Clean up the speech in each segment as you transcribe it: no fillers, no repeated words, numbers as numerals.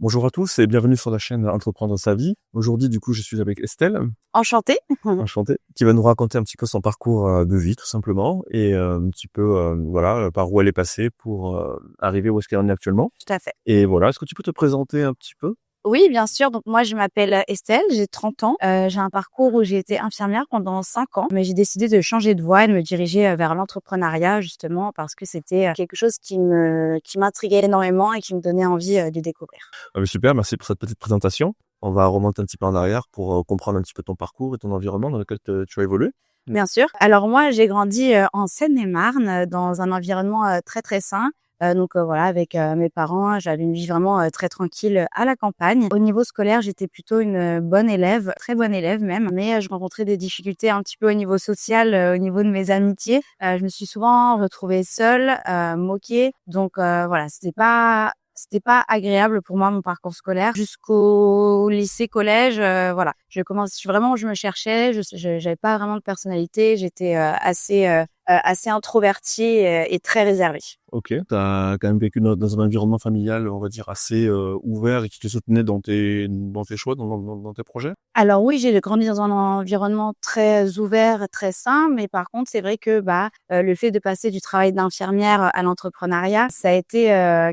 Bonjour à tous et bienvenue sur la chaîne Entreprendre sa vie. Aujourd'hui, du coup, je suis avec Estelle, Enchantée. enchantée, qui va nous raconter un petit peu son parcours de vie, tout simplement, et un petit peu, voilà, par où elle est passée pour arriver où est-ce qu'elle en est actuellement. Tout à fait. Et voilà, est-ce que tu peux te présenter un petit peu? Oui, bien sûr. Donc moi, je m'appelle Estelle, j'ai 30 ans. J'ai un parcours où j'ai été infirmière pendant 5 ans, mais j'ai décidé de changer de voie et de me diriger vers l'entrepreneuriat justement parce que c'était quelque chose qui m'intriguait énormément et qui me donnait envie de découvrir. Ah, mais super, merci pour cette petite présentation. On va remonter un petit peu en arrière pour comprendre un petit peu ton parcours et ton environnement dans lequel tu as évolué. Bien sûr. Alors moi, j'ai grandi en Seine-et-Marne, dans un environnement très, très sain. Voilà, avec mes parents, j'avais une vie vraiment très tranquille à la campagne. Au niveau scolaire, j'étais plutôt une bonne élève, très bonne élève même, mais je rencontrais des difficultés un petit peu au niveau social, au niveau de mes amitiés. Je me suis souvent retrouvée seule, moquée. Voilà, c'était pas agréable pour moi mon parcours scolaire jusqu'au lycée, collège, voilà. Je me cherchais, j'avais pas vraiment de personnalité, j'étais assez introvertie et très réservée. Ok, tu as quand même vécu dans un environnement familial, on va dire, assez ouvert et qui te soutenait dans tes choix, dans tes projets? Alors oui, j'ai grandi dans un environnement très ouvert, très sain, mais par contre, c'est vrai que le fait de passer du travail d'infirmière à l'entrepreneuriat, ça a été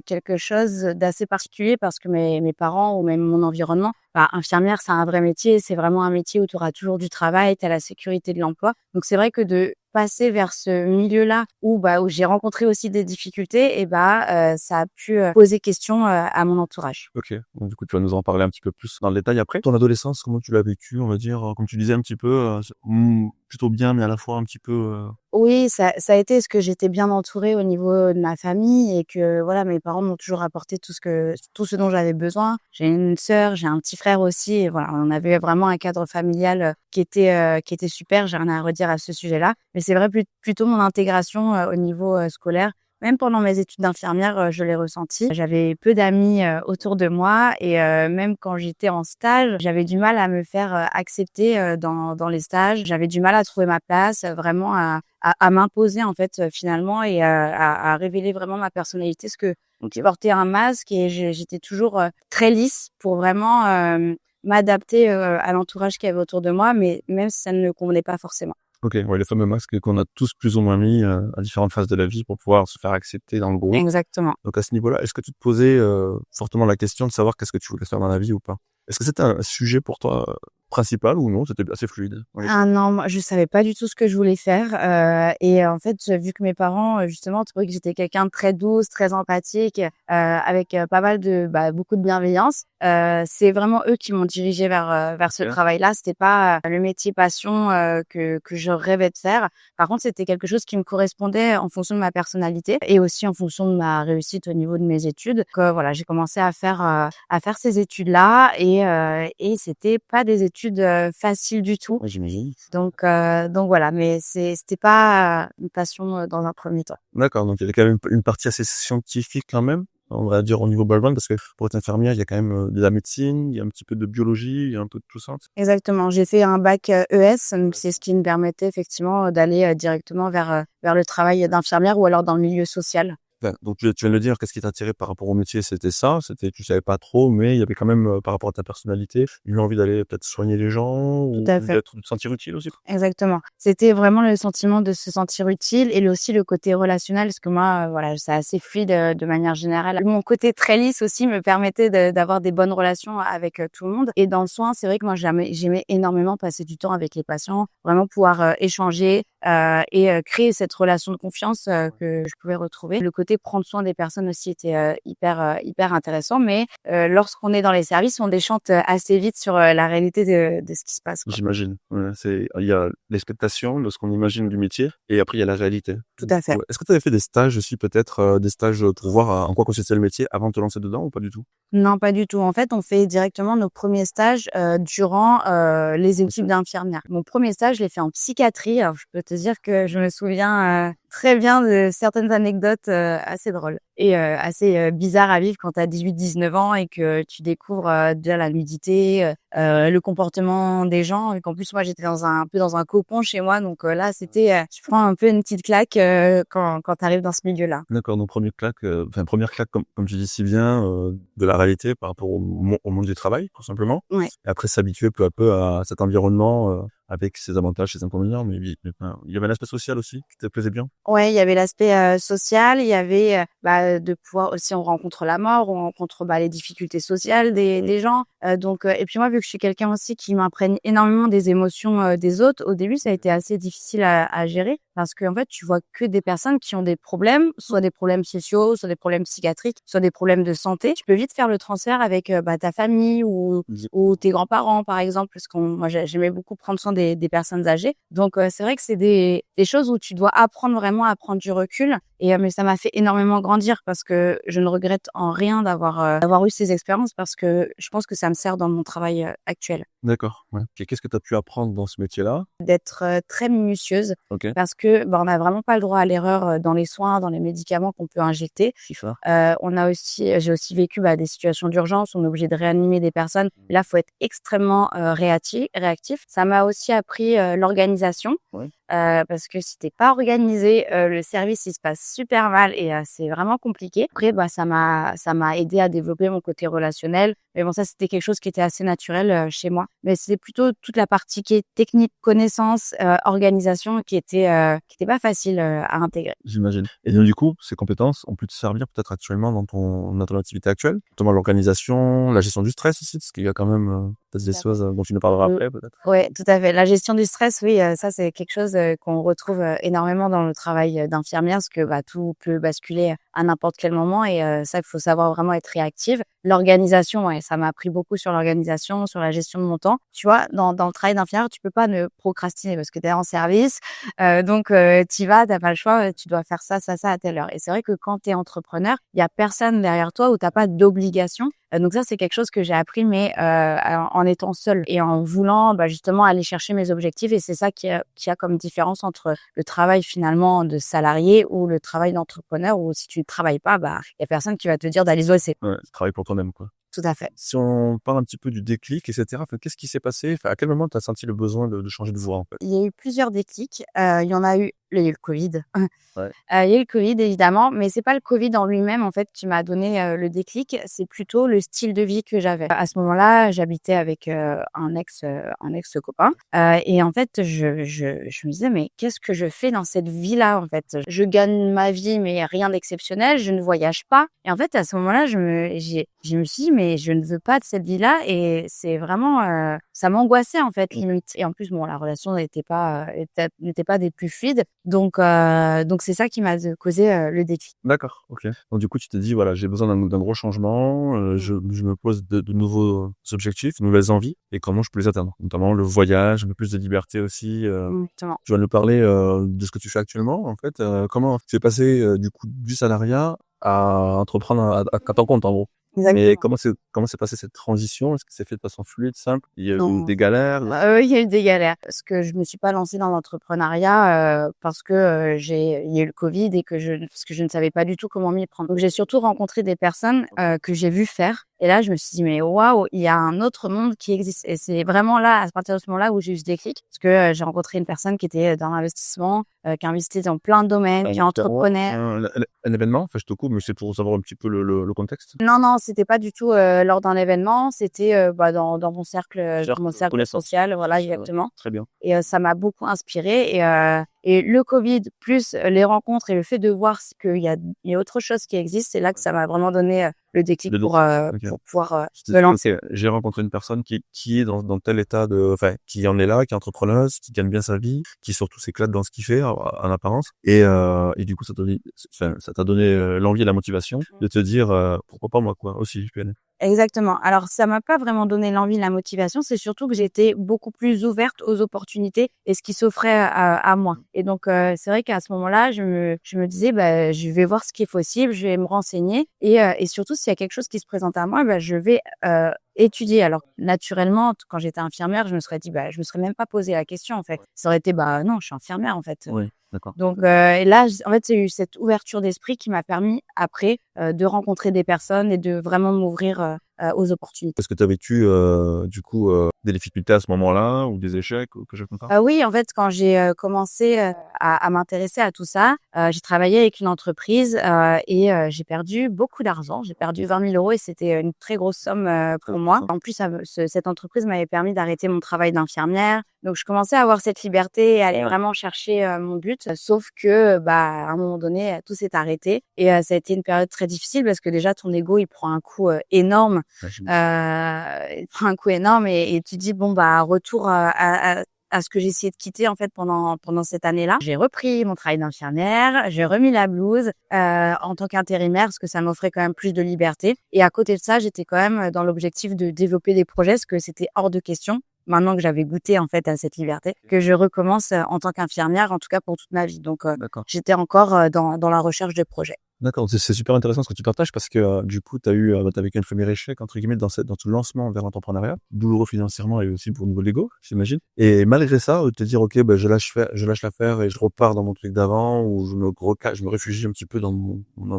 quelque chose d'assez particulier parce que mes parents ou même mon environnement, infirmière, c'est un vrai métier, c'est vraiment un métier où tu auras toujours du travail, tu as la sécurité de l'emploi. Donc c'est vrai que de passer vers ce milieu-là où j'ai rencontré aussi des difficultés ça a pu poser question à mon entourage. Ok, donc du coup, tu vas nous en parler un petit peu plus dans le détail après. Ton adolescence, comment tu l'as vécu, on va dire, comme tu disais un petit peu, plutôt bien, mais à la fois un petit peu... Oui, ça a été ce que j'étais bien entourée au niveau de ma famille et que voilà, mes parents m'ont toujours apporté tout ce dont j'avais besoin. J'ai une sœur, j'ai un petit frère aussi et voilà, on avait vraiment un cadre familial qui était super, j'ai rien à redire à ce sujet-là. Mais c'est vrai plutôt mon intégration au niveau scolaire. Même pendant mes études d'infirmière, je l'ai ressenti. J'avais peu d'amis autour de moi et même quand j'étais en stage, j'avais du mal à me faire accepter dans les stages. J'avais du mal à trouver ma place, vraiment à m'imposer en fait finalement et à révéler vraiment ma personnalité. Parce que donc j'ai porté un masque et j'étais toujours très lisse pour vraiment m'adapter à l'entourage qu'il y avait autour de moi, mais même si ça ne me convenait pas forcément. Ok, ouais, les fameux masques qu'on a tous plus ou moins mis à différentes phases de la vie pour pouvoir se faire accepter dans le groupe. Exactement. Donc à ce niveau-là, est-ce que tu te posais fortement la question de savoir qu'est-ce que tu voulais faire dans la vie ou pas? Est-ce que c'était un sujet pour toi principal ou non? C'était assez fluide? Oui. Ah non, moi je savais pas du tout ce que je voulais faire, et en fait, vu que mes parents, justement trouvaient que j'étais quelqu'un de très douce, très empathique, avec, pas mal de beaucoup de bienveillance, c'est vraiment eux qui m'ont dirigée vers ce Ok. travail-là. C'était pas, le métier passion, que je rêvais de faire. Par contre, c'était quelque chose qui me correspondait en fonction de ma personnalité et aussi en fonction de ma réussite au niveau de mes études. Voilà, j'ai commencé à faire ces études-là et c'était pas des études, faciles du tout. Ouais, j'imagine. Donc voilà, mais c'était pas une passion, dans un premier temps. D'accord, donc il y avait quand même une partie assez scientifique quand même, on va dire au niveau background, parce que pour être infirmière, il y a quand même de la médecine, il y a un petit peu de biologie, il y a un peu de tout ça. Exactement, j'ai fait un bac, ES, donc c'est ce qui me permettait effectivement, d'aller, directement vers le travail d'infirmière ou alors dans le milieu social. Enfin, donc tu viens de le dire, qu'est-ce qui t'attirait par rapport au métier? C'était ça, c'était tu savais pas trop, mais il y avait quand même, par rapport à ta personnalité, une envie d'aller peut-être soigner les gens Tout ou à fait. de te sentir utile aussi? Exactement. C'était vraiment le sentiment de se sentir utile et aussi le côté relationnel parce que moi, voilà, c'est assez fluide, de manière générale. Mon côté très lisse aussi me permettait d'avoir des bonnes relations avec, tout le monde et dans le soin, c'est vrai que moi j'aimais énormément passer du temps avec les patients, vraiment pouvoir, échanger, créer cette relation de confiance, que je pouvais retrouver. Le côté prendre soin des personnes aussi était, hyper intéressant mais, lorsqu'on est dans les services, on déchante, assez vite sur, la réalité de ce qui se passe, quoi. J'imagine, ouais, il y a l'expectation de ce qu'on imagine du métier et après il y a la réalité. Tout à fait. Ouais. Est-ce que tu avais fait des stages aussi peut-être, des stages, pour voir, en quoi consistait le métier avant de te lancer dedans ou pas du tout? Non, pas du tout. En fait, on fait directement nos premiers stages, durant, les études d'infirmière. Mon premier stage, je l'ai fait en psychiatrie. Alors je peux te dire que je me souviens, très bien de certaines anecdotes assez drôles et assez bizarres à vivre quand tu as 18-19 ans et que tu découvres déjà la nudité, le comportement des gens et qu'en plus moi j'étais un peu dans un cocon chez moi donc là c'était je prends un peu une petite claque quand tu arrives dans ce milieu-là. D'accord, donc première claque comme tu dis si bien, de la réalité par rapport au monde du travail, tout simplement. Ouais. Et après s'habituer peu à peu à cet environnement, avec ses avantages, ses inconvénients, mais enfin, il y avait l'aspect social aussi qui te plaisait bien? Ouais, il y avait l'aspect social, il y avait de pouvoir aussi on rencontre la mort, on rencontre les difficultés sociales des gens. Donc et puis moi vu que je suis quelqu'un aussi qui m'imprègne énormément des émotions des autres, au début ça a été assez difficile à gérer parce qu'en fait tu vois que des personnes qui ont des problèmes, soit des problèmes sociaux, soit des problèmes psychiatriques, soit des problèmes de santé. Tu peux vite faire le transfert avec ta famille ou tes grands-parents par exemple parce que moi j'aimais beaucoup prendre soin des personnes âgées. Donc c'est vrai que c'est des choses où tu dois apprendre vraiment à prendre du recul et mais ça m'a fait énormément grandir parce que je ne regrette en rien d'avoir eu ces expériences parce que je pense que ça me sert dans mon travail actuel. D'accord, ouais. Et qu'est-ce que tu as pu apprendre dans ce métier-là? D'être très minutieuse OK. parce que on n'a vraiment pas le droit à l'erreur dans les soins, dans les médicaments qu'on peut injecter. FIFA. J'ai aussi vécu des situations d'urgence, on est obligé de réanimer des personnes. Là, faut être extrêmement réactif. Ça m'a aussi appris l'organisation. Ouais. Parce que si t'es pas organisé, le service il se passe super mal et c'est vraiment compliqué. Après, ça m'a aidé à développer mon côté relationnel. Mais bon, ça c'était quelque chose qui était assez naturel chez moi. Mais c'était plutôt toute la partie qui est technique, connaissance, organisation qui était pas facile à intégrer. J'imagine. Et donc du coup, ces compétences ont pu te servir peut-être actuellement dans ton activité actuelle? Notamment l'organisation, la gestion du stress aussi, parce qu'il y a quand même, peut-être des Tout à fait. choses, dont tu nous parleras Mmh. après peut-être? Ouais, tout à fait. La gestion du stress, oui, ça c'est quelque chose qu'on retrouve énormément dans le travail d'infirmière, parce que tout peut basculer à n'importe quel moment et ça, il faut savoir vraiment être réactive. L'organisation, ouais, ça m'a appris beaucoup sur l'organisation, sur la gestion de mon temps. Tu vois, dans le travail d'infirmière, tu peux pas ne procrastiner parce que tu es en service, donc tu y vas, tu pas le choix, tu dois faire ça, ça, ça à telle heure. Et c'est vrai que quand tu es entrepreneur, il y a personne derrière toi où tu pas d'obligation. Donc ça, c'est quelque chose que j'ai appris, mais en étant seule et en voulant justement aller chercher mes objectifs. Et c'est ça qui a comme différence entre le travail finalement de salarié ou le travail d'entrepreneur où si tu ne travailles pas, il y a personne qui va te dire d'aller bosser. Ouais, tu travailles pour toi-même, quoi. Tout à fait. Si on parle un petit peu du déclic et cetera, enfin, qu'est-ce qui s'est passé? Enfin, à quel moment tu as senti le besoin de changer de voie, en fait? Il y a eu plusieurs déclics. Il y a eu le Covid. Ouais. Il y a eu le Covid évidemment, mais c'est pas le Covid en lui-même en fait qui m'a donné le déclic, c'est plutôt le style de vie que j'avais. À ce moment-là, j'habitais avec un ex-copain et en fait je me disais: «Mais qu'est-ce que je fais dans cette vie-là en fait?» Je gagne ma vie mais rien d'exceptionnel, je ne voyage pas et en fait à ce moment-là, je me suis dit: «Mais je ne veux pas de cette vie-là» et c'est vraiment ça m'angoissait en fait limite et en plus bon la relation n'était pas des plus fluides donc c'est ça qui m'a causé le déclic. D'accord, OK. Donc du coup, tu t'es dit: «Voilà, j'ai besoin d'un gros changement, je me pose de nouveaux objectifs, de nouvelles envies et comment je peux les atteindre?» Notamment le voyage, un peu plus de liberté aussi, Exactement. tu vas nous parler, de ce que tu fais actuellement, en fait, comment tu es passé, du coup, du salariat à entreprendre à ton compte, en gros? Et Exactement. comment s'est passée cette transition? Est-ce que c'est fait de façon fluide, simple? Il y a eu Non. des galères? Oui, il y a eu des galères parce que je me suis pas lancée dans l'entrepreneuriat, parce que, il y a eu le Covid et parce que je ne savais pas du tout comment m'y prendre. Donc j'ai surtout rencontré des personnes, que j'ai vues faire et là je me suis dit: «Mais waouh, il y a un autre monde qui existe» et c'est vraiment là, à partir de ce moment-là où j'ai eu ce déclic parce que, j'ai rencontré une personne qui était dans l'investissement, qui investissait dans plein de domaines, qui entreprenait. Un événement? Enfin, je te coupe, mais c'est pour savoir un petit peu le contexte. Non, non, c'était pas du tout, lors d'un événement, c'était, dans mon cercle Connaissance. social, voilà, Ouais, exactement très bien. et ça m'a beaucoup inspirée et le Covid plus les rencontres et le fait de voir qu'il y a autre chose qui existe, c'est là que ça m'a vraiment donné, le déclic Le pour, déclic, OK. pour pouvoir, Tu t'es me dit: lancer. «OK, j'ai rencontré une personne qui est dans tel état de enfin, qui en est là, qui est entrepreneuse, qui gagne bien sa vie, qui surtout s'éclate dans ce qu'il fait en apparence» et du coup, ça t'a donné, l'envie et la motivation de te dire, «Pourquoi pas moi, quoi, aussi, je peux y aller». Exactement. Alors ça m'a pas vraiment donné l'envie, la motivation, c'est surtout que j'étais beaucoup plus ouverte aux opportunités et ce qui s'offrait à moi. Et donc c'est vrai qu'à ce moment-là, je me disais je vais voir ce qui est possible, je vais me renseigner et surtout s'il y a quelque chose qui se présente à moi, je vais étudier. Alors naturellement, quand j'étais infirmière, je me serais dit je me serais même pas posé la question en fait. Ça aurait été non, je suis infirmière en fait. Oui. D'accord. Donc et là, en fait, c'est eu cette ouverture d'esprit qui m'a permis après, de rencontrer des personnes et de vraiment m'ouvrir, aux opportunités. Est-ce que tu as vécu, du coup, des difficultés à ce moment-là ou des échecs ou quelque chose comme ça? Oui, en fait, quand j'ai, commencé, à m'intéresser à tout ça, j'ai travaillé avec une entreprise, et j'ai perdu beaucoup d'argent. J'ai perdu 20 000 € et c'était une très grosse somme, Très pour moi. intéressant. En plus, cette entreprise m'avait permis d'arrêter mon travail d'infirmière. Donc je commençais à avoir cette liberté et à aller vraiment chercher, mon but. Sauf que, bah, à un moment donné, tout s'est arrêté et ça a été une période très difficile parce que déjà ton ego, il prend un coup, énorme. Ouais, j'im Il prend un coup énorme et tu te dis: «Bon, bah, retour, à ce que j'ai essayé de quitter en fait pendant cette année-là. J'ai repris mon travail d'infirmière, j'ai remis la blouse en tant qu'intérimaire parce que ça m'offrait quand même plus de liberté. Et à côté de ça, j'étais quand même dans l'objectif de développer des projets parce que c'était hors de question. Maintenant que j'avais goûté en fait à cette liberté, que je recommence en tant qu'infirmière, en tout cas pour toute ma vie. Donc D'accord. j'étais encore dans la recherche de projets. D'accord, c'est super intéressant ce que tu partages parce que, du coup, tu as eu, tu vécu un premier échec entre guillemets dans ton lancement vers l'entrepreneuriat, douloureux financièrement et aussi pour le niveau de l'ego, j'imagine. Et malgré ça, te dire: «OK, bah, je lâche l'affaire et je repars dans mon truc d'avant» ou je me réfugie un petit peu dans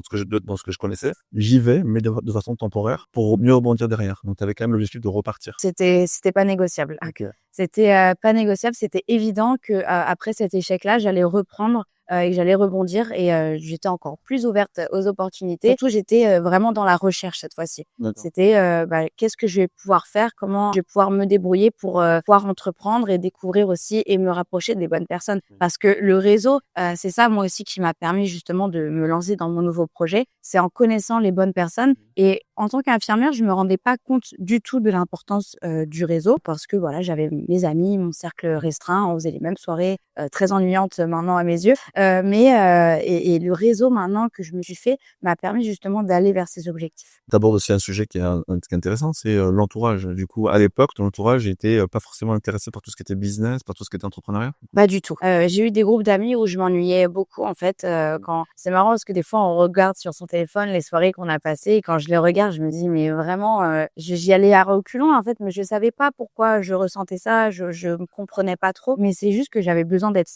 ce que je connaissais. J'y vais, mais de façon temporaire pour mieux rebondir derrière. Donc tu avais quand même l'objectif de repartir. C'était pas négociable. OK. C'était, pas négociable. C'était évident que, après cet échec-là, j'allais reprendre, et que j'allais rebondir et j'étais encore plus ouverte aux opportunités. Surtout, j'étais, vraiment dans la recherche cette fois-ci. D'accord. C'était, bah, qu'est-ce que je vais pouvoir faire? Comment je vais pouvoir me débrouiller pour, pouvoir entreprendre et découvrir aussi et me rapprocher des bonnes personnes? Parce que le réseau, c'est ça moi aussi qui m'a permis justement de me lancer dans mon nouveau projet. C'est en connaissant les bonnes personnes et en tant qu'infirmière, je me rendais pas compte du tout de l'importance, du réseau parce que voilà, j'avais mes amis, mon cercle restreint, on faisait les mêmes soirées, très ennuyantes maintenant à mes yeux. Et le réseau maintenant que je me suis fait m'a permis justement d'aller vers ces objectifs. Tu abordes aussi un sujet qui est intéressant, c'est, l'entourage. Du coup, à l'époque, ton entourage était, pas forcément intéressé par tout ce qui était business, par tout ce qui était entrepreneuriat? Pas du tout. J'ai eu des groupes d'amis où je m'ennuyais beaucoup en fait, quand c'est marrant parce que des fois on regarde sur son téléphone les soirées qu'on a passées et quand je les regarde, je me dis: «Mais vraiment, j'y allais à reculons en fait, mais je savais pas pourquoi je ressentais ça, je me comprenais pas trop, mais c'est juste que j'avais besoin d'être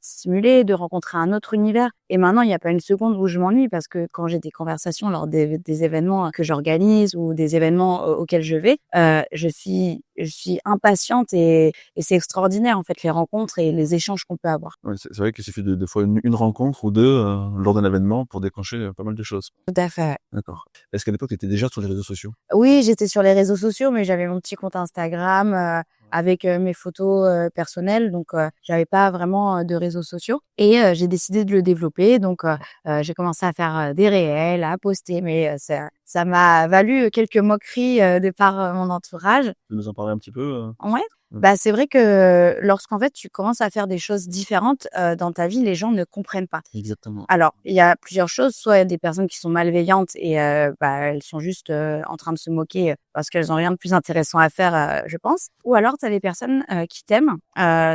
stimulée, de rencontrer un autre univers et maintenant il y a pas une seconde où je m'ennuie parce que quand j'ai des conversations lors des événements que j'organise ou des événements auxquels je vais, je suis impatiente et c'est extraordinaire en fait les rencontres et les échanges qu'on peut avoir. Ouais, c'est vrai qu'il suffit de des fois une rencontre ou 2 lors d'un événement pour déclencher, pas mal de choses. Tout à fait. D'accord. Est-ce qu'à l'époque, tu étais déjà sur les réseaux sociaux? Oui, j'étais sur les réseaux sociaux, mais j'avais mon petit compte Instagram, avec, mes photos, personnelles, donc j'avais pas vraiment, de réseaux sociaux et j'ai décidé de le développer donc j'ai commencé à faire, des réels, à poster, mais ça m'a valu quelques moqueries, de par, mon entourage. Tu peux nous en parler un petit peu, Ouais. Mmh. Bah, c'est vrai que lorsqu'en fait, tu commences à faire des choses différentes, dans ta vie, les gens ne comprennent pas. Exactement. Alors, il y a plusieurs choses. Soit il y a des personnes qui sont malveillantes et bah, elles sont juste, en train de se moquer, parce qu'elles ont rien de plus intéressant à faire, je pense. Ou alors tu as des personnes, qui t'aiment,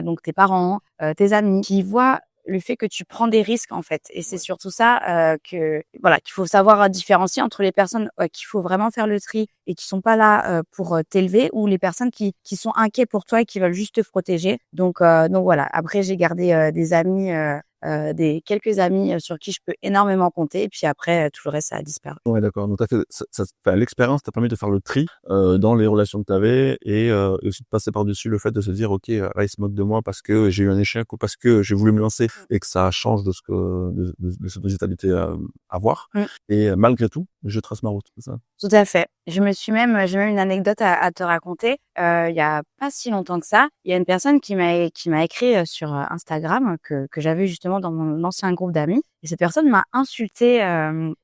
donc tes parents, tes amis, qui voient le fait que tu prends des risques, en fait. Et c'est surtout ça, que voilà, qu'il faut savoir différencier entre les personnes, qu'il faut vraiment faire le tri et qui sont pas là, pour, t'élever ou les personnes qui sont inquiets pour toi et qui veulent juste te protéger. Donc voilà. Après, j'ai gardé, des amis, des quelques amis, sur qui je peux énormément compter et puis après, tout le reste, ça a disparu. Ouais, d'accord. Donc t'as fait l'expérience t'a permis de faire le tri, dans les relations que tu avais et aussi de passer par-dessus le fait de se dire: «OK, là, il se moque de moi parce que j'ai eu un échec ou parce que j'ai voulu me lancer et que ça change de ce que de ce dont j'étais habitué à voir Mmh. et malgré tout, je trace ma route», c'est ça? Tout à fait. J'ai même une anecdote à te raconter. Il y a pas si longtemps que ça, il y a une personne qui m'a écrit, sur, Instagram que j'avais justement dans mon ancien groupe d'amis et cette personne m'a insultée,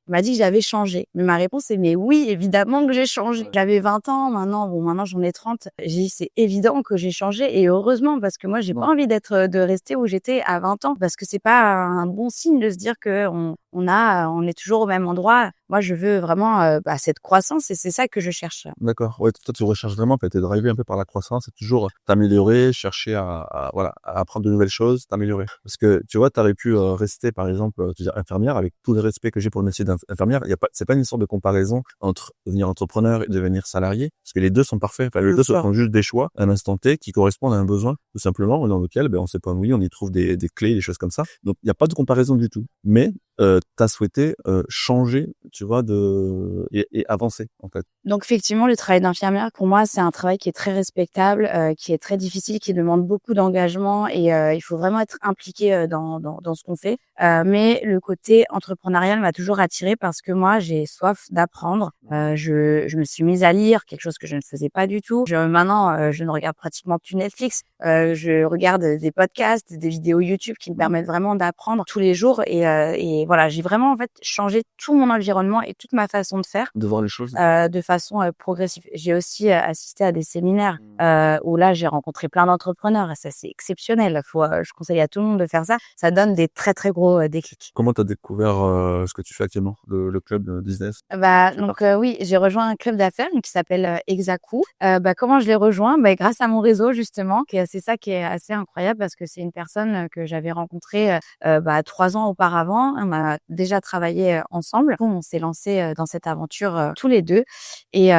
m'a dit que j'avais changé. Mais ma réponse est: «Mais oui, évidemment que j'ai changé. J'avais 20 ans, maintenant j'en ai 30. J'ai dit: «C'est évident que j'ai changé et heureusement parce que moi j'ai pas Ouais. envie de rester où j'étais à 20 ans parce que c'est pas un bon signe de se dire qu'on est toujours au même endroit. Moi, je veux vraiment, bah, cette croissance et c'est ça que je cherche. D'accord. Ouais, toi, tu recherches vraiment, tu es drivé un peu par la croissance et toujours t'améliorer, chercher voilà, à apprendre de nouvelles choses, t'améliorer. Parce que, tu vois, tu aurais pu, rester, par exemple, te dire infirmière, avec tout le respect que j'ai pour le métier d'infirmière, c'est pas une sorte de comparaison entre devenir entrepreneur et devenir salarié, parce que les deux sont parfaits. Enfin, les deux sont juste des choix à un instant T qui correspondent à un besoin, tout simplement, dans lequel, on s'épanouit, on y trouve des clés, des choses comme ça. Donc, il n'y a pas de comparaison du tout. Mais, t'as souhaité changer, tu vois, et avancer, en fait. Donc effectivement, le travail d'infirmière, pour moi, c'est un travail qui est très respectable, qui est très difficile, qui demande beaucoup d'engagement et il faut vraiment être impliqué dans ce qu'on fait. Mais le côté entrepreneurial m'a toujours attirée parce que moi, j'ai soif d'apprendre. Je me suis mise à lire, quelque chose que je ne faisais pas du tout. Maintenant, je ne regarde pratiquement plus Netflix. Je regarde des podcasts, des vidéos YouTube qui me permettent vraiment d'apprendre tous les jours et voilà, j'ai vraiment en fait changé tout mon environnement et toute ma façon de faire. De voir les choses. De façon progressive. J'ai aussi assisté à des séminaires où là j'ai rencontré plein d'entrepreneurs et ça c'est exceptionnel. Je conseille à tout le monde de faire ça. Ça donne des très très gros déclics. Comment t'as découvert ce que tu fais actuellement, le club de business? Donc oui, j'ai rejoint un club d'affaires qui s'appelle Exacou. Comment je l'ai rejoint? Grâce à mon réseau justement. C'est ça qui est assez incroyable parce que c'est une personne que j'avais rencontrée 3 ans auparavant. On a déjà travaillé ensemble. On s'est lancé dans cette aventure tous les deux. Et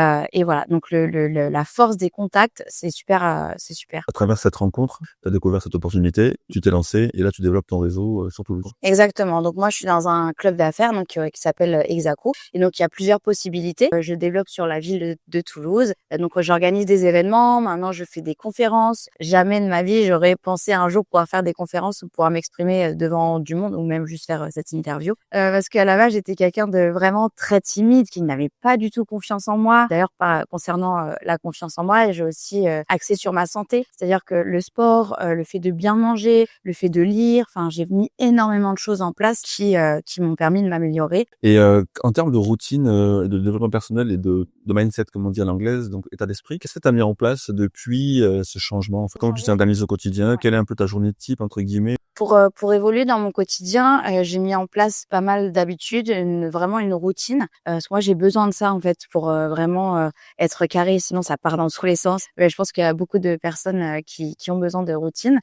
voilà. Donc la force des contacts, c'est super, c'est super. À travers cette rencontre, tu as découvert cette opportunité, tu t'es lancé et là tu développes ton réseau sur Toulouse. Exactement. Donc moi je suis dans un club d'affaires qui s'appelle Exacou et donc il y a plusieurs possibilités. Je développe sur la ville de Toulouse. Donc j'organise des événements, maintenant je fais des conférences. Jamais de ma vie j'aurais pensé un jour pouvoir faire des conférences ou pouvoir m'exprimer devant du monde ou même juste faire cette interview parce qu'à la base j'étais quelqu'un de vraiment très timide qui n'avait pas du tout confiance en moi. D'ailleurs, concernant la confiance en moi, j'ai aussi axé sur ma santé. C'est-à-dire que le sport, le fait de bien manger, le fait de lire, j'ai mis énormément de choses en place qui m'ont permis de m'améliorer. Et en termes de routine, de développement personnel et de mindset, comme on dit à l'anglaise, donc état d'esprit, qu'est-ce que tu as mis en place depuis ce changement? Enfin, comment tu t'organises au quotidien? Quelle est un peu ta journée type, entre guillemets? Pour évoluer dans mon quotidien, j'ai mis en place pas mal d'habitudes, vraiment une routine. Parce que moi, j'ai besoin de ça en fait pour vraiment être carré, sinon ça part dans tous les sens. Mais je pense qu'il y a beaucoup de personnes qui ont besoin de routine.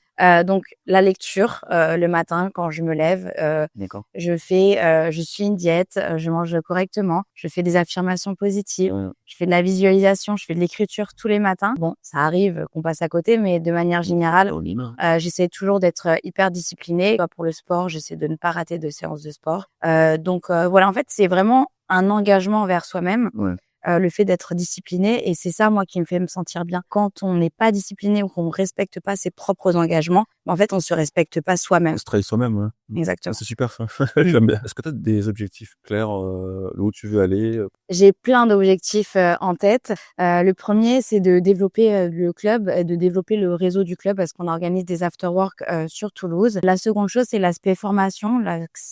Donc la lecture le matin quand je me lève, D'accord. je suis une diète, je mange correctement, je fais des affirmations positives, je fais de la visualisation, je fais de l'écriture tous les matins. Bon, ça arrive qu'on passe à côté, mais de manière générale, j'essaie toujours d'être hyper disciplinée. Pour le sport, j'essaie de ne pas rater de séances de sport. Voilà, en fait, c'est vraiment un engagement envers soi-même. Le fait d'être discipliné et c'est ça moi qui me fait me sentir bien. Quand on n'est pas discipliné ou qu'on respecte pas ses propres engagements, en fait on se respecte pas soi-même. On se trahit soi-même, ouais. Exactement. C'est super ça. J'aime bien. Est-ce que tu as des objectifs clairs où tu veux aller? J'ai plein d'objectifs en tête. Le premier, c'est de développer le club, de développer le réseau du club parce qu'on organise des after-work sur Toulouse. La seconde chose, c'est l'aspect formation,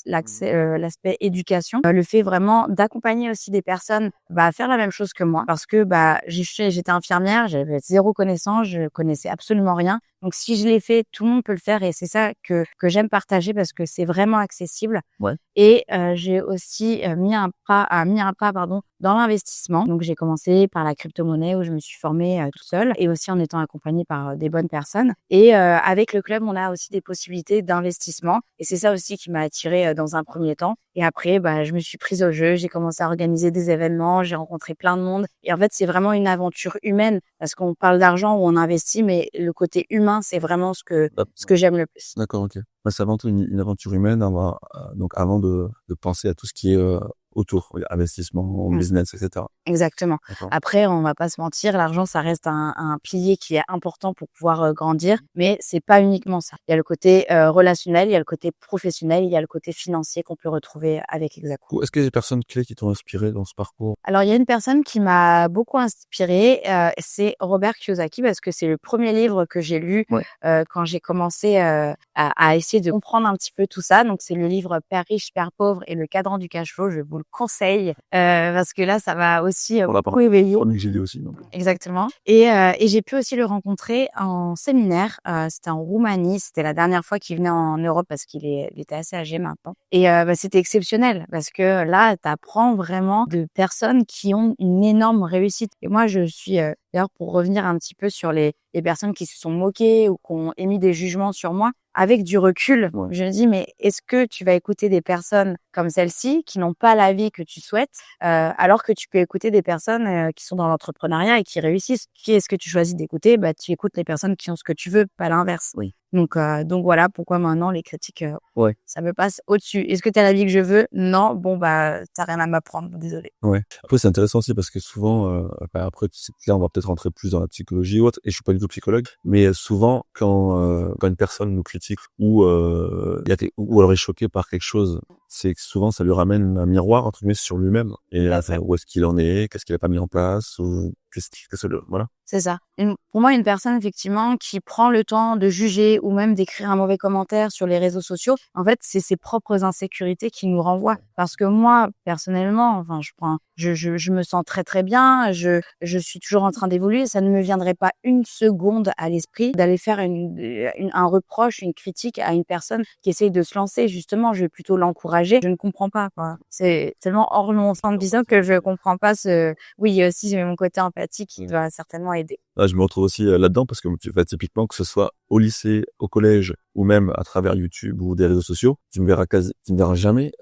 l'aspect éducation. Le fait vraiment d'accompagner aussi des personnes à faire la même chose que moi parce que j'étais infirmière, j'avais zéro connaissance, je connaissais absolument rien. Donc si je l'ai fait, tout le monde peut le faire et c'est ça que j'aime partager parce que c'est vraiment accessible. Et j'ai aussi mis un pas dans l'investissement. Donc j'ai commencé par la crypto-monnaie où je me suis formée toute seule et aussi en étant accompagnée par des bonnes personnes. Et avec le club, on a aussi des possibilités d'investissement et c'est ça aussi qui m'a attirée dans un premier temps. Et après, je me suis prise au jeu, j'ai commencé à organiser des événements, j'ai rencontré plein de monde. Et en fait, c'est vraiment une aventure humaine parce qu'on parle d'argent où on investit, mais le côté humain, c'est vraiment ce que j'aime le plus. D'accord, ok. C'est avant tout une aventure humaine avant de penser à tout ce qui est autour, investissement, business, etc. Exactement. Après, on va pas se mentir, l'argent, ça reste un pilier qui est important pour pouvoir grandir, mais c'est pas uniquement ça. Il y a le côté relationnel, il y a le côté professionnel, il y a le côté financier qu'on peut retrouver avec Exacou. Est-ce qu'il y a des personnes clés qui t'ont inspiré dans ce parcours? Alors, il y a une personne qui m'a beaucoup inspirée, c'est Robert Kiyosaki, parce que c'est le premier livre que j'ai lu quand j'ai commencé à essayer de comprendre un petit peu tout ça. Donc, c'est le livre Père riche, Père pauvre et le cadran du cash flow. Je vous le conseille parce que là, ça va aussi beaucoup éveiller. J'ai lu aussi. Donc. Exactement. Et j'ai pu aussi le rencontrer en séminaire. C'était en Roumanie. C'était la dernière fois qu'il venait en Europe parce qu'il était assez âgé maintenant. Et c'était exceptionnel parce que là, t'apprends vraiment de personnes qui ont une énorme réussite. Et moi, je suis D'ailleurs, pour revenir un petit peu sur les personnes qui se sont moquées ou qui ont émis des jugements sur moi, avec du recul, Ouais. je me dis: «Mais est-ce que tu vas écouter des personnes comme celle-ci qui n'ont pas la vie que tu souhaites, alors que tu peux écouter des personnes, qui sont dans l'entrepreneuriat et qui réussissent?» Qui est-ce que tu choisis d'écouter? Bah, tu écoutes les personnes qui ont ce que tu veux, pas l'inverse. Oui. Donc voilà pourquoi maintenant les critiques, Ouais. ça me passe au-dessus. Est-ce que tu as la vie que je veux? Non, bon, bah, tu as rien à m'apprendre, désolée. Ouais. Après, c'est intéressant aussi parce que souvent, après, là, on va peut-être rentrer plus dans la psychologie ou autre, et je suis pas du tout psychologue, mais souvent, quand une personne nous critique ou ou alors est choquée par quelque chose, c'est que souvent, ça lui ramène un miroir, entre guillemets, sur lui-même. Et là, Tout à fait. où est-ce qu'il en est? Qu'est-ce qu'il a pas mis en place? Ou voilà. C'est ça. Pour moi, une personne effectivement qui prend le temps de juger ou même d'écrire un mauvais commentaire sur les réseaux sociaux, en fait, c'est ses propres insécurités qui nous renvoient. Parce que moi, personnellement, enfin, je me sens très très bien, je suis toujours en train d'évoluer. Ça ne me viendrait pas une seconde à l'esprit d'aller faire un reproche, une critique à une personne qui essaye de se lancer. Justement, je vais plutôt l'encourager. Je ne comprends pas, quoi. C'est tellement hors mon champ de vision que je comprends pas oui, aussi, j'ai mon côté empathique qui va certainement aider. Ah, je me retrouve aussi là-dedans parce que typiquement, que ce soit au lycée, au collège ou même à travers YouTube ou des réseaux sociaux, tu me verras jamais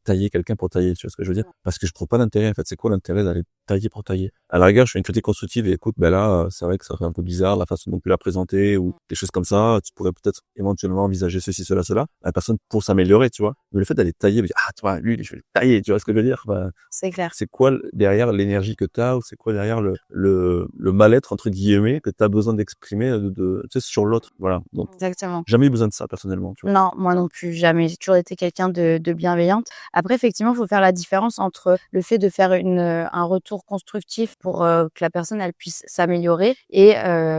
tailler quelqu'un pour tailler, tu vois ce que je veux dire? Parce que je trouve pas d'intérêt. En fait, c'est quoi l'intérêt d'aller tailler pour tailler? À la rigueur, je fais une critique constructive et écoute, ben là, c'est vrai que ça fait un peu bizarre la façon dont tu l'as présenté ou des choses comme ça. Tu pourrais peut-être éventuellement envisager ceci, cela, cela. La personne pour s'améliorer, tu vois. Mais le fait d'aller tailler, me dire, ah, tu vois, lui, je vais le tailler, tu vois ce que je veux dire? Ben, C'est clair. c'est quoi derrière l'énergie que tu as, ou c'est quoi derrière le mal-être entre guillemets que tu as besoin d'exprimer tu sais, sur l'autre, voilà. Donc Exactement. jamais eu besoin de ça personnellement, tu vois. Non, moi non plus, jamais. J'ai toujours été quelqu'un de bienveillante. Après, effectivement, il faut faire la différence entre le fait de faire un retour constructif pour que la personne elle puisse s'améliorer et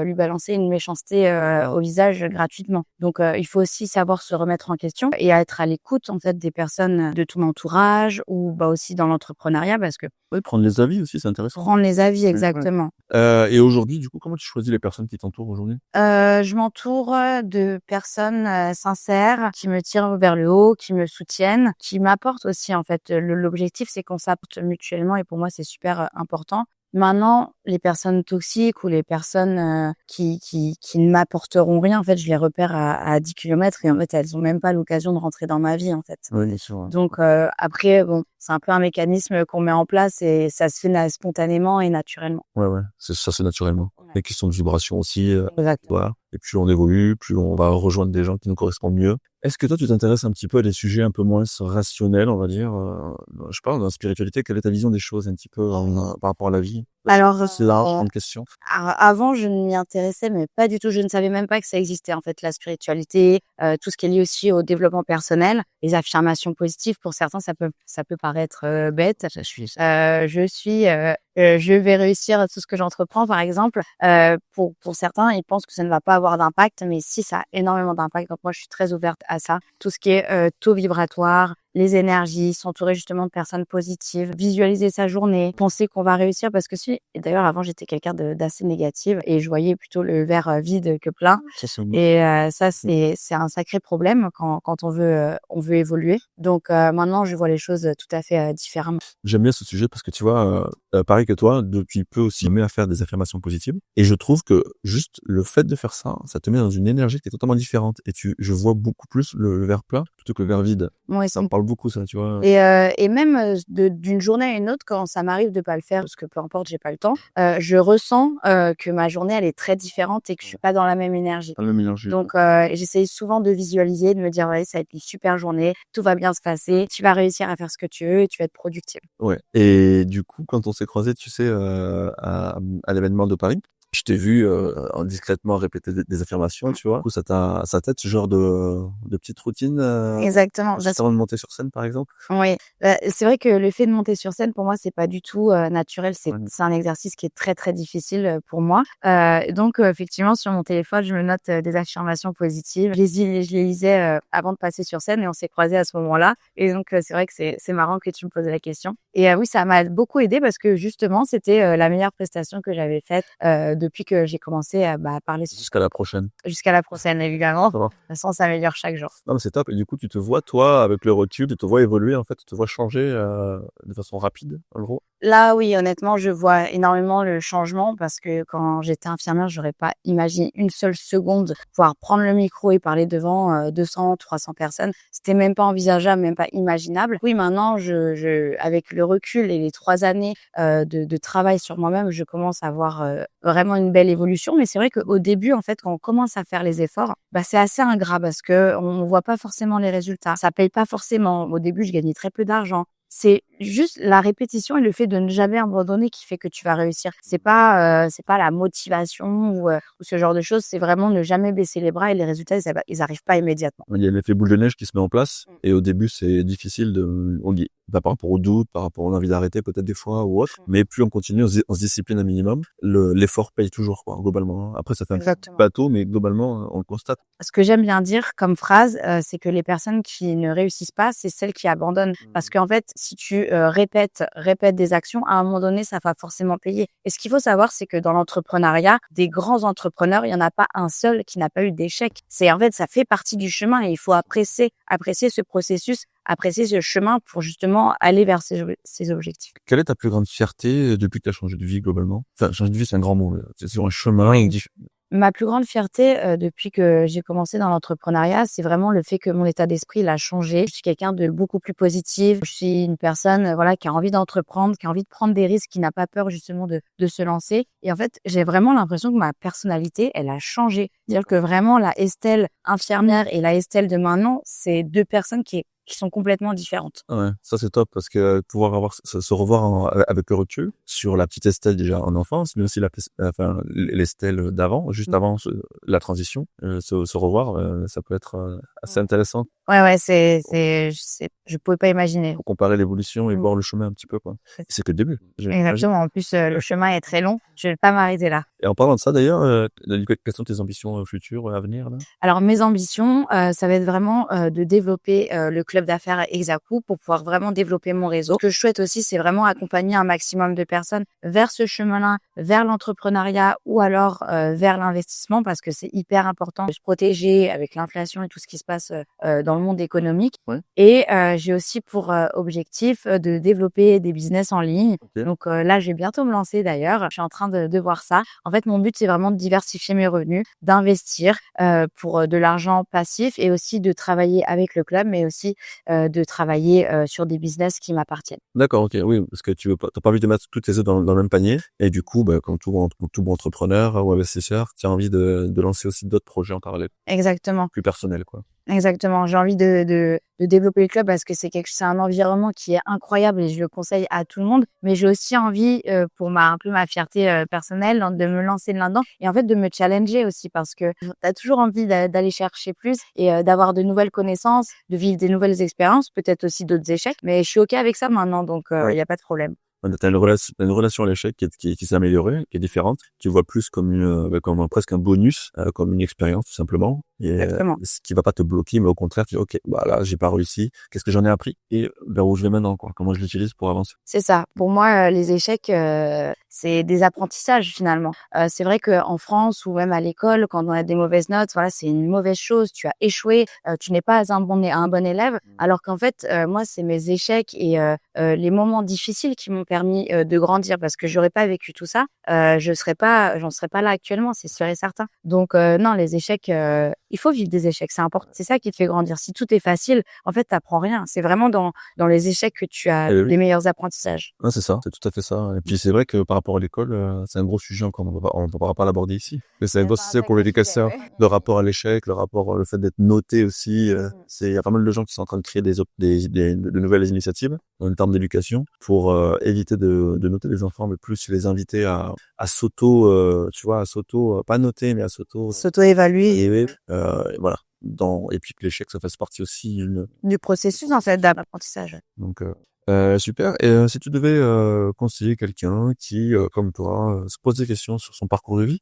lui balancer une méchanceté au visage gratuitement. Donc, il faut aussi savoir se remettre en question et être à l'écoute en fait des personnes de ton entourage ou bah aussi dans l'entrepreneuriat parce que Ouais, prendre les avis aussi, c'est intéressant. prendre les avis Ouais. exactement. Et aujourd'hui, du coup, comment tu choisis les personnes qui t'entourent aujourd'hui? Je m'entoure, de personnes, sincères qui me tirent vers le haut, qui me soutiennent, qui m'apportent aussi en fait. L'objectif, c'est qu'on s'apporte mutuellement et pour moi, c'est super, important. Maintenant, les personnes toxiques ou les personnes, qui ne m'apporteront rien, en fait, je les repère à 10 kilomètres et en fait, elles ont même pas l'occasion de rentrer dans ma vie, en fait. Oui, bien sûr, ouais. Donc après bon, c'est un peu un mécanisme qu'on met en place et ça se fait spontanément et naturellement. Ouais, ouais, ça se fait naturellement. Ouais. Les questions de vibration aussi, Exactement. voilà. Et plus on évolue, plus on va rejoindre des gens qui nous correspondent mieux. Est-ce que toi, tu t'intéresses un petit peu à des sujets un peu moins rationnels, on va dire, je parle de la spiritualité, quelle est ta vision des choses un petit peu par rapport à la vie? Alors, C'est large comme question. Avant, je ne m'y intéressais, mais pas du tout. Je ne savais même pas que ça existait, en fait, la spiritualité, tout ce qui est lié aussi au développement personnel, les affirmations positives. Pour certains, ça peut paraître, bête. Je vais réussir à tout ce que j'entreprends, par exemple. Pour certains, ils pensent que ça ne va pas avoir d'impact, mais si, ça a énormément d'impact. Donc moi, je suis très ouverte à ça. Tout ce qui est, taux vibratoire, les énergies, s'entourer justement de personnes positives, visualiser sa journée, penser qu'on va réussir parce que si et d'ailleurs avant j'étais quelqu'un d'assez négative et je voyais plutôt le verre, vide que plein Ça, c'est et ça c'est un sacré problème quand on veut évoluer. Donc maintenant je vois les choses, tout à fait, différemment. J'aime bien ce sujet parce que tu vois, pareil que toi, depuis peu aussi, je me mets à faire des affirmations positives et je trouve que juste le fait de faire ça, ça te met dans une énergie qui est totalement différente et je vois beaucoup plus le verre plein plutôt que le verre vide. Ouais, Ça me parle beaucoup ça, tu vois? et même, d'une journée à une autre, quand ça m'arrive de pas le faire, parce que peu importe, j'ai pas le temps, je ressens, que ma journée, elle est très différente et que je suis pas dans la même énergie. Pas le même énergie. Donc j'essaye souvent de visualiser, de me dire: «Ouais, ça va être une super journée, tout va bien se passer, tu vas réussir à faire ce que tu veux et tu vas être productive». Ouais, et du coup, quand on s'est croisés, tu sais, à l'événement de Paris, je t'ai vu, discrètement répéter des affirmations, tu vois? Du coup, ça t'aide ce genre de petite routine, Exactement. juste avant de monter sur scène, par exemple? Oui, c'est vrai que le fait de monter sur scène, pour moi, c'est pas du tout, naturel. Ouais. C'est un exercice qui est très, très difficile, pour moi. Donc effectivement, sur mon téléphone, je me note, des affirmations positives. Je les lisais, avant de passer sur scène et on s'est croisés à ce moment-là et donc c'est vrai que c'est marrant que tu me poses la question et oui, ça m'a beaucoup aidée parce que justement, c'était, la meilleure prestation que j'avais faite, depuis que j'ai commencé à parler Jusqu'à la prochaine. jusqu'à la prochaine, évidemment. De Ça va. toute façon, on s'améliore chaque jour. Non, mais c'est top et du coup, tu te vois, toi, avec le recul, tu te vois évoluer, en fait, tu te vois changer, de façon rapide, en gros? Là, oui, honnêtement, je vois énormément le changement parce que quand j'étais infirmière, j'aurais pas imaginé une seule seconde pouvoir prendre le micro et parler devant 200, 300 personnes. C'était même pas envisageable, même pas imaginable. Oui, maintenant, avec le recul et les 3 années de travail sur moi-même, je commence à voir vraiment une belle évolution. Mais c'est vrai qu'au début, en fait, quand on commence à faire les efforts, bah, c'est assez ingrat parce que on voit pas forcément les résultats. Ça paye pas forcément. Au début, je gagnais très peu d'argent. C'est juste la répétition et le fait de ne jamais abandonner qui fait que tu vas réussir. C'est pas la motivation ou ce genre de choses, c'est vraiment ne jamais baisser les bras et les résultats, ils arrivent pas immédiatement. Il y a l'effet boule de neige qui se met en place Mmh. et au début, c'est difficile on dit, par rapport au doute, par rapport à l'envie d'arrêter peut-être des fois ou autre. Mais plus on continue, on se discipline un minimum, l'effort paye toujours, quoi, globalement. Après, ça fait un petit Exactement. bateau, mais globalement, on le constate. Ce que j'aime bien dire comme phrase, c'est que les personnes qui ne réussissent pas, c'est celles qui abandonnent. Parce qu'en fait, si tu répètes des actions, à un moment donné, ça va forcément payer. Et ce qu'il faut savoir, c'est que dans l'entrepreneuriat, des grands entrepreneurs, il y en a pas un seul qui n'a pas eu d'échec. C'est en fait, ça fait partie du chemin et il faut apprécier ce processus, apprécier ce chemin pour justement aller vers ses objectifs. Quelle est ta plus grande fierté depuis que tu as changé de vie globalement? Enfin, changer de vie, c'est un grand mot. C'est sur un chemin. Ma plus grande fierté, depuis que j'ai commencé dans l'entrepreneuriat, c'est vraiment le fait que mon état d'esprit, il a changé. Je suis quelqu'un de beaucoup plus positif. Je suis une personne, voilà, qui a envie d'entreprendre, qui a envie de prendre des risques, qui n'a pas peur justement de se lancer. Et en fait, j'ai vraiment l'impression que ma personnalité, elle a changé. C'est-à-dire que vraiment la Estelle infirmière et la Estelle de maintenant, c'est 2 personnes qui sont complètement différentes. Ouais, ça c'est top parce que pouvoir avoir se revoir avec le recul sur la petite Estelle déjà en enfance, mais aussi enfin l'Estelle d'avant, juste avant la transition, se revoir, ça peut être assez intéressant Ouais, je pouvais pas imaginer. pour comparer l'évolution et Mmh. voir le chemin un petit peu, quoi. Et c'est que le début, j'imagine. Exactement. En plus, le chemin est très long. Je vais pas m'arrêter là. Et en parlant de ça d'ailleurs, quelles sont tes ambitions futures à venir là? Alors mes ambitions, ça va être vraiment, de développer, le club d'affaires Exacou pour pouvoir vraiment développer mon réseau. Ce que je souhaite aussi, c'est vraiment accompagner un maximum de personnes vers ce chemin-là, vers l'entrepreneuriat ou alors, vers l'investissement parce que c'est hyper important de se protéger avec l'inflation et tout ce qui se passe, dans le monde économique. Ouais. Et j'ai aussi pour, objectif, de développer des business en ligne. OK. Donc là, je vais bientôt me lancer d'ailleurs. Je suis en train de voir ça. En fait, mon but, c'est vraiment de diversifier mes revenus, d'investir, pour, de l'argent passif et aussi de travailler avec le club, mais aussi, de travailler, sur des business qui m'appartiennent. D'accord, OK, oui, parce que t'as pas envie de mettre toutes tes œufs dans le même panier et du coup, bah, comme tout bon entrepreneur ou investisseur, tu as envie de lancer aussi d'autres projets en parallèle, Exactement. plus personnels, quoi. Exactement. J'ai envie de développer le club parce que c'est un environnement qui est incroyable et je le conseille à tout le monde. Mais j'ai aussi envie, pour un peu ma fierté, personnelle, de me lancer là-dedans et en fait de me challenger aussi parce que tu as toujours envie d'aller chercher plus et d'avoir de nouvelles connaissances, de vivre des nouvelles expériences, peut-être aussi d'autres échecs. Mais je suis OK avec ça maintenant, donc il y a pas de problème. T'as une relation à l'échec qui s'est améliorée, qui est différente. Tu vois plus comme comme presque un bonus, comme une expérience tout simplement. Et Exactement. ce qui va pas te bloquer, mais au contraire, tu dis ok, bah là j'ai pas réussi. Qu'est-ce que j'en ai appris et vers où je vais maintenant, quoi. Comment je l'utilise pour avancer. C'est ça. Pour moi, les échecs, c'est des apprentissages finalement. C'est vrai qu'en France ou même à l'école, quand on a des mauvaises notes, voilà, c'est une mauvaise chose. Tu as échoué, tu n'es pas un bon élève. Alors qu'en fait, moi, c'est mes échecs et les moments difficiles qui m'ont permis de grandir parce que j'aurais pas vécu tout ça, j'en serais pas là actuellement, c'est sûr et certain. Donc non, les échecs, il faut vivre des échecs, c'est important. C'est ça qui te fait grandir. Si tout est facile, en fait, t'apprends rien. C'est vraiment dans les échecs que tu as Oui. les meilleurs apprentissages. Ouais, c'est ça, c'est tout à fait ça. Et puis c'est vrai que par rapport à l'école, c'est un gros sujet encore. On ne pourra pas l'aborder ici. Mais c'est un gros sujet pour l'éducation, le rapport à l'échec, le fait d'être noté aussi. Il y a pas mal de gens qui sont en train de créer de nouvelles initiatives en termes d'éducation pour éviter de noter les enfants, mais plus les inviter à s'auto, pas noter, mais à S'auto-évaluer évaluer. Voilà. Et puis que l'échec, ça fasse partie aussi du processus, en fait, d'apprentissage. donc, super. Et si tu devais conseiller quelqu'un qui, comme toi, se pose des questions sur son parcours de vie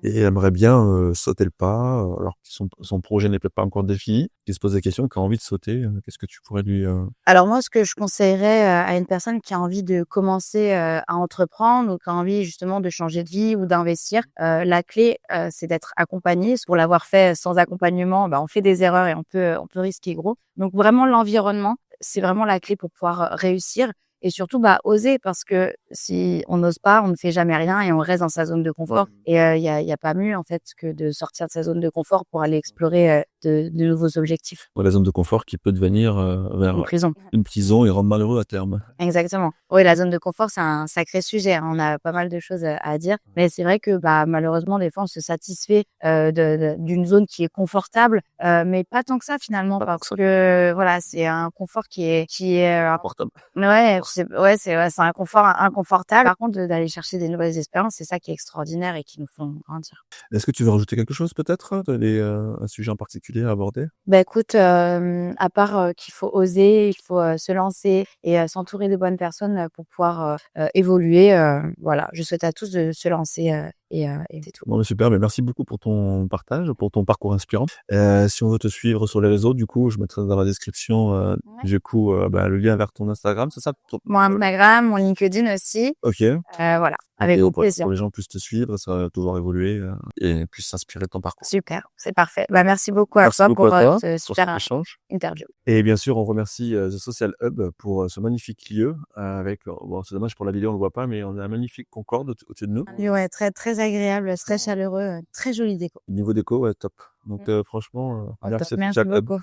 et aimerait bien sauter le pas, alors que son projet n'est peut-être pas encore défini, qui se pose des questions, qui a envie de sauter, qu'est-ce que tu pourrais lui... Alors moi, ce que je conseillerais, à une personne qui a envie de commencer, à entreprendre ou qui a envie justement de changer de vie ou d'investir, la clé, c'est d'être accompagné. Pour l'avoir fait sans accompagnement, bah, on fait des erreurs et on peut risquer gros. Donc vraiment l'environnement, c'est vraiment la clé pour pouvoir réussir et surtout, bah, oser parce que si on n'ose pas, on ne fait jamais rien et on reste dans sa zone de confort et il y a pas mieux, en fait, que de sortir de sa zone de confort pour aller explorer, de nouveaux objectifs. Ouais, la zone de confort qui peut devenir, Une vers prison. une prison et rendre malheureux à terme. Exactement. Oui, la zone de confort, c'est un sacré sujet, hein. On a pas mal de choses, à dire, mais c'est vrai que, bah, malheureusement, des fois, on se satisfait, d'une zone qui est confortable, mais pas tant que ça finalement Pas tant parce que ça. que, voilà, c'est un confort qui est, Confortable. c'est un confort inconfortable. Par contre, d'aller chercher des nouvelles expériences, c'est ça qui est extraordinaire et qui nous font grandir. Est-ce que tu veux rajouter quelque chose peut-être? Tu avais, un sujet en particulier à aborder? Bah, écoute, à part, qu'il faut oser, il faut, se lancer et s'entourer de bonnes personnes, pour pouvoir, évoluer, voilà. Je souhaite à tous de se lancer, et c'est tout. Bon, bah, super, mais merci beaucoup pour ton partage, pour ton parcours inspirant. Si on veut te suivre sur les réseaux, du coup, je mettrai dans la description, Ouais. du coup, bah, le lien vers ton Instagram, c'est ça? Mon Instagram, mon LinkedIn aussi, OK. voilà, Et avec grand pour plaisir. les gens puissent te suivre, ça va pouvoir évoluer, et puissent s'inspirer de ton parcours. Super, c'est parfait. Bah, merci beaucoup à Merci toi beaucoup à pour, toi ce pour cet super, échange. interview. Et bien sûr, on remercie, The Social Hub pour, ce magnifique lieu avec, bon, c'est dommage pour la vidéo, on le voit pas, mais on a un magnifique Concorde au-dessus de nous. Un lieu, ouais, très, très agréable, très chaleureux, très jolie déco. Niveau déco, ouais, top. Donc franchement, Au top. merci à Merci Social Hub. beaucoup.